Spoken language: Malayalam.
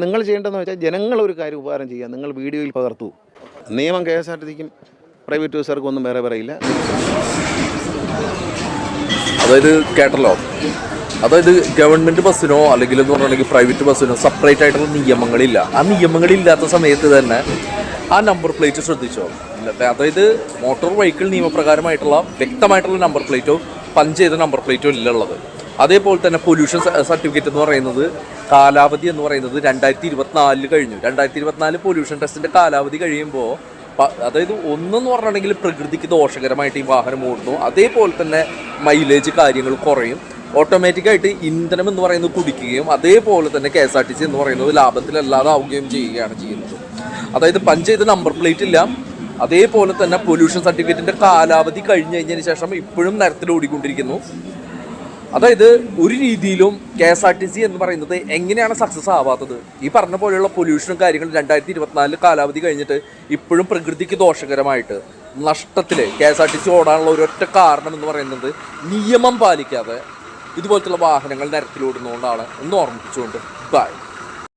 നിങ്ങൾ ചെയ്യേണ്ടതെന്ന് വെച്ചാൽ ജനങ്ങളൊരു കാര്യം ഉപകാരം ചെയ്യുക, നിങ്ങൾ വീഡിയോയിൽ പകർത്തു. നിയമം KSRTCക്കും പ്രൈവറ്റ് ബസ്സുകാർക്കും ഒന്നും വേറെ പറയില്ല. അതായത് കേട്ടല്ലോ, അതായത് ഗവൺമെൻറ് ബസ്സിനോ അല്ലെങ്കിൽ എന്ന് പറഞ്ഞിട്ടുണ്ടെങ്കിൽ പ്രൈവറ്റ് ബസ്സിനോ സെപ്പറേറ്റ് ആയിട്ടുള്ള നിയമങ്ങളില്ല. ആ നിയമങ്ങളില്ലാത്ത സമയത്ത് തന്നെ ആ നമ്പർ പ്ലേറ്റ് ശ്രദ്ധിച്ചോ. അതായത് മോട്ടോർ വെഹിക്കിൾ നിയമപ്രകാരമായിട്ടുള്ള വ്യക്തമായിട്ടുള്ള നമ്പർ പ്ലേറ്റോ പഞ്ച് ചെയ്ത നമ്പർ പ്ലേറ്റോ ഇല്ല ഉള്ളത്. അതേപോലെ തന്നെ പൊല്യൂഷൻ സർട്ടിഫിക്കറ്റ് എന്ന് പറയുന്നത് കാലാവധി എന്ന് പറയുന്നത് 2024 കഴിഞ്ഞു. 2024 പൊല്യൂഷൻ ടെസ്റ്റിൻ്റെ കാലാവധി കഴിയുമ്പോൾ അതായത് ഒന്നെന്ന് പറഞ്ഞിട്ടുണ്ടെങ്കിൽ പ്രകൃതിക്ക് ദോഷകരമായിട്ട് ഈ വാഹനം ഓടുന്നു. അതേപോലെ തന്നെ മൈലേജ് കാര്യങ്ങൾ കുറയും. ഓട്ടോമാറ്റിക്കായിട്ട് ഇന്ധനം എന്ന് പറയുന്നത് കുടിക്കുകയും അതേപോലെ തന്നെ KSRTC എന്ന് പറയുന്നത് ലാഭത്തിലല്ലാതാവുകയും ചെയ്യുകയാണ് ചെയ്യുന്നത്. അതായത് പഞ്ച് ചെയ്ത നമ്പർ പ്ലേറ്റ് ഇല്ല. അതേപോലെ തന്നെ പൊല്യൂഷൻ സർട്ടിഫിക്കറ്റിൻ്റെ കാലാവധി കഴിഞ്ഞതിന് ശേഷം ഇപ്പോഴും നിരത്തിൽ ഓടിക്കൊണ്ടിരിക്കുന്നു. അതായത് ഒരു രീതിയിലും KSRTC എന്ന് പറയുന്നത് എങ്ങനെയാണ് സക്സസ് ആവാത്തത്? ഈ പറഞ്ഞ പോലെയുള്ള പൊല്യൂഷനും കാര്യങ്ങളും 2024 കാലാവധി കഴിഞ്ഞിട്ട് ഇപ്പോഴും പ്രകൃതിക്ക് ദോഷകരമായിട്ട് നഷ്ടത്തിൽ KSRTC ഓടാനുള്ള ഒരൊറ്റ കാരണം എന്ന് പറയുന്നത് നിയമം പാലിക്കാതെ ഇതുപോലത്തുള്ള വാഹനങ്ങൾ നിരത്തിലോടുന്നതുകൊണ്ടാണ് എന്ന് ഓർമ്മിപ്പിച്ചുകൊണ്ട് ബൈ.